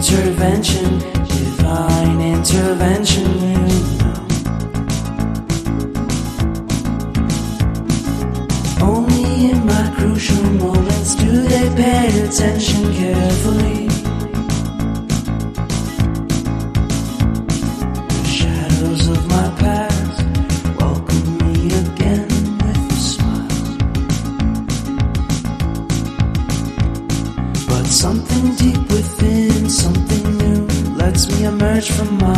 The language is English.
intervention, divine intervention, you know. Only in my crucial moments do they pay attention carefully. The shadows of my past welcome me again with a smile. But something deep within, something new, lets me emerge from my